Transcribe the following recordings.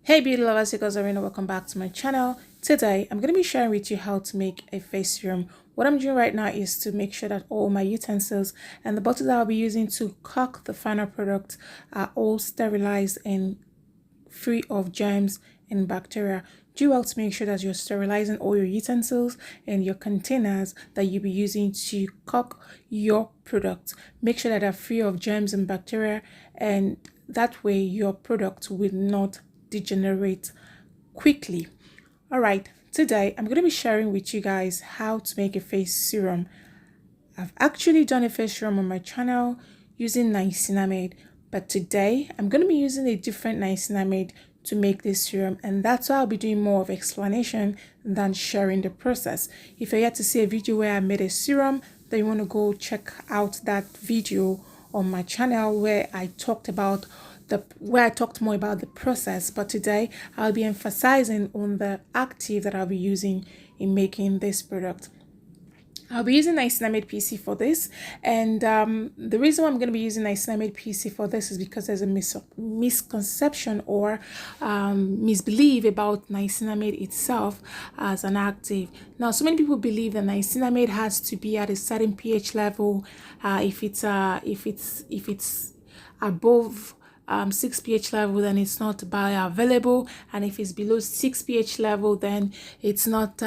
Hey beauty lovers, you guys are in. Welcome back to my channel. Today I'm going to be sharing with you how to make a face serum. What I'm doing right now is to make sure that all my utensils and the bottles that I'll be using to cook the final product are all sterilized and free of germs and bacteria. Do well to make sure that you're sterilizing all your utensils and your containers that you'll be using to cook your product. Make sure that they're free of germs and bacteria, and that way your product will not degenerate quickly. All right, today I'm going to be sharing with you guys how to make a face serum. I've actually done a face serum on my channel using Nicinamade, but today I'm going to be using a different Nicinamade to make this serum, and that's why I'll be doing more of explanation than sharing the process. If you're yet to see a video where I made a serum, then you want to go check out that video on my channel where I talked more about the process. But today I'll be emphasizing on the active that I'll be using in making this product. I'll be using Nicinamade PC for this, and the reason why I'm going to be using Nicinamade PC for this is because there's a misconception or misbelief about Nicinamade itself as an active. Now, so many people believe that Nicinamade has to be at a certain pH level. If it's above 6 pH level, then it's not bioavailable, and if it's below 6 pH level, then it's not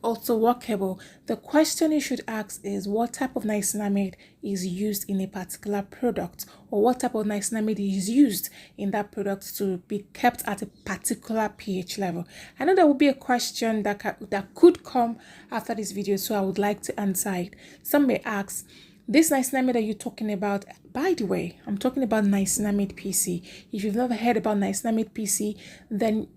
also workable. The question you should ask is what type of nicinamide is used in a particular product, or what type of nicinamide is used in that product to be kept at a particular pH level. I know there will be a question that could come after this video, so I would like to answer it. Some may ask, this nicinamide that you're talking about, by the way, I'm talking about Nicinamade PC. If you've never heard about Nicinamade PC, then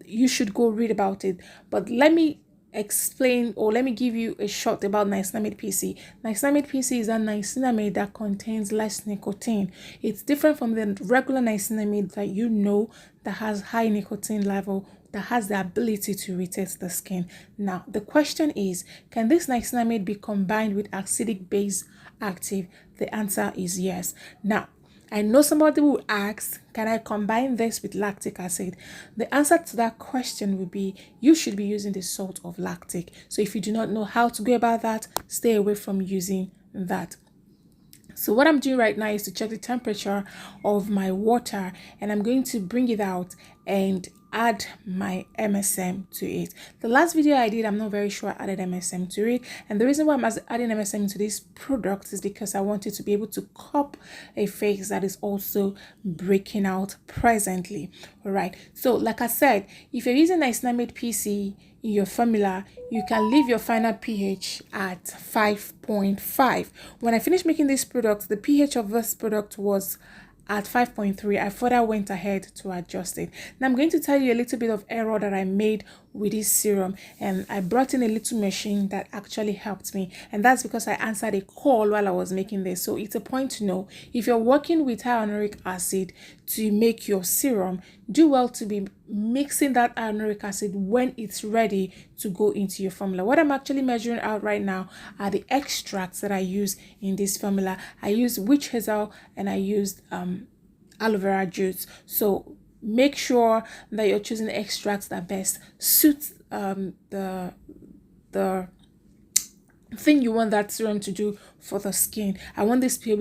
you should go read about it. But let me explain, or let me give you a short about Nicinamade PC. Nicinamade PC is a nicinamide that contains less nicotine. It's different from the regular nicinamide that you know that has high nicotine level, that has the ability to irritate the skin. Now, the question is, can this nicinamide be combined with acidic base active? The answer is yes. Now, I know somebody will ask, can I combine this with lactic acid? The answer to that question would be, you should be using the salt of lactic. So if you do not know how to go about that, stay away from using that. So what I'm doing right now is to check the temperature of my water, and I'm going to bring it out and add my MSM to it. The last video I did, I'm not very sure I added MSM to it, and the reason why I'm adding MSM to this product is because I wanted to be able to cup a face that is also breaking out presently. All right, so like I said, if you're using Nicinamade PC in your formula, you can leave your final pH at 5.5. When I finished making this product, the pH of this product was at 5.3. I further went ahead to adjust it. Now I'm going to tell you a little bit of error that I made with this serum, and I brought in a little machine that actually helped me, and that's because I answered a call while I was making this. So it's a point to know, if you're working with hyaluronic acid to make your serum, do well to be mixing that hyaluronic acid when it's ready to go into your formula. What I'm actually measuring out right now are the extracts that I use in this formula. I used witch hazel and I used aloe vera juice. So make sure that you're choosing extracts that best suit the thing you want that serum to do for the skin. I want this to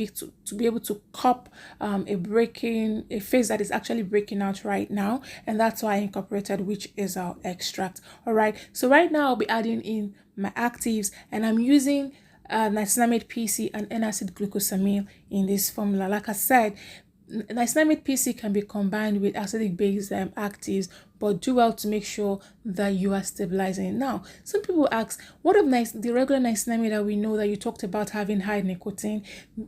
be able to cup a face that is actually breaking out right now, and that's why I incorporated which is our extract. All right, so right now I'll be adding in my actives, and I'm using Nicinamade PC and N-acid glucosamine in this formula. Like I said, Nicinamade PC can be combined with acidic base actives, but do well to make sure that you are stabilizing it. Now, some people ask, what of the regular nicinamide that we know that you talked about having high nicotine?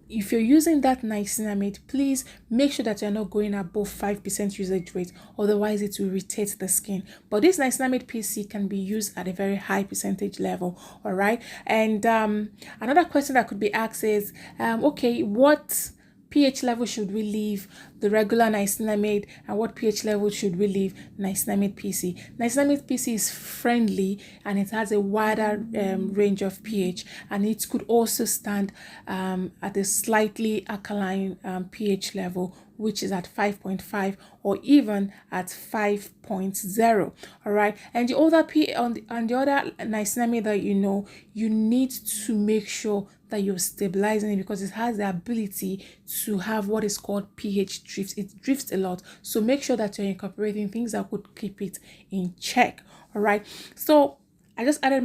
If you're using that nicinamide, please make sure that you're not going above 5% usage rate, otherwise it will irritate the skin. But this Nicinamade PC can be used at a very high percentage level. All right, and another question that could be asked is, okay, what pH level should we leave the regular nicinamide, and what pH level should we leave Nicinamade PC. Nicinamade PC is friendly and it has a wider range of pH, and it could also stand at a slightly alkaline pH level, which is at 5.5 or even at 5.0. All right, and the other on the other nicinamide that you need to make sure that you're stabilizing it, because it has the ability to have what is called pH drift. It drifts a lot, so make sure that you're incorporating things that could keep it in check. All right, so I just added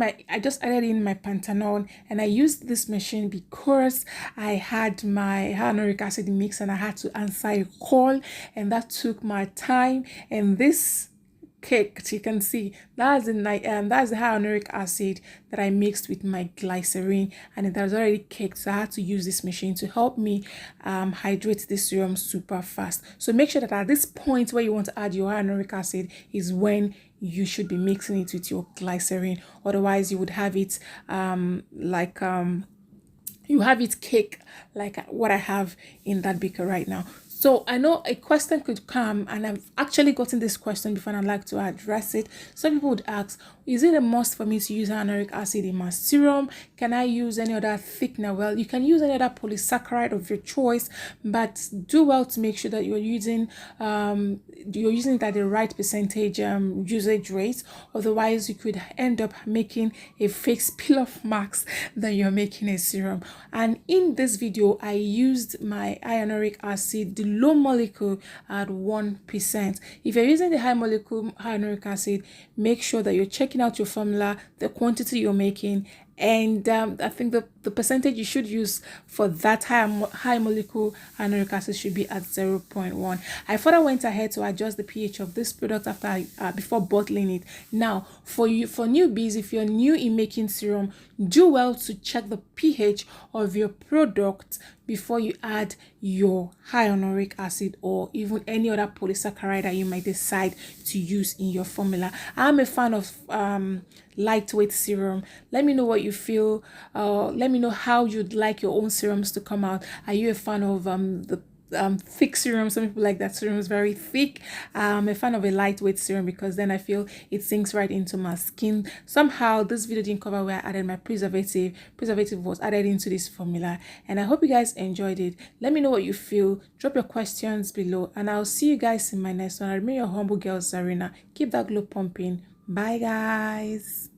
in my Panthenol, and I used this machine because I had my hyaluronic acid mix and I had to answer a call, and that took my time. And this caked, you can see that's the hyaluronic acid that I mixed with my glycerin, and it has already caked, so I had to use this machine to help me hydrate this serum super fast. So make sure that at this point where you want to add your hyaluronic acid is when you should be mixing it with your glycerin. Otherwise you would have it you have it cake like what I have in that beaker right now. So I know a question could come, and I've actually gotten this question before and I'd like to address it. Some people would ask, is it a must for me to use hyaluronic acid in my serum? Can I use any other thickener? Well, you can use any other polysaccharide of your choice, but do well to make sure that you're using it at the right percentage usage rate. Otherwise you could end up making a fake spill-off marks that you're making a serum. And in this video I used my hyaluronic acid, the low molecule, at 1%. If you're using the high molecule hyaluronic acid, make sure that you're checking out your formula, the quantity you're making, and I think the percentage you should use for that high molecule hyaluronic acid should be at 0.1. I further went ahead to adjust the pH of this product after before bottling it. Now for newbies, if you're new in making serum, do well to check the pH of your product before you add your hyaluronic acid or even any other polysaccharide that you might decide to use in your formula. I'm a fan of lightweight serum. Let me know what you feel. Let me know how you'd like your own serums to come out. Are you a fan of the thick serum? Some people like that serum is very thick. I'm a fan of a lightweight serum because then I feel it sinks right into my skin. Somehow this video didn't cover where I added my preservative. Preservative was added into this formula, and I hope you guys enjoyed it. Let me know what you feel. Drop your questions below, and I'll see you guys in my next one. I remain your humble girl, Zarina. Keep that glow pumping. Bye guys.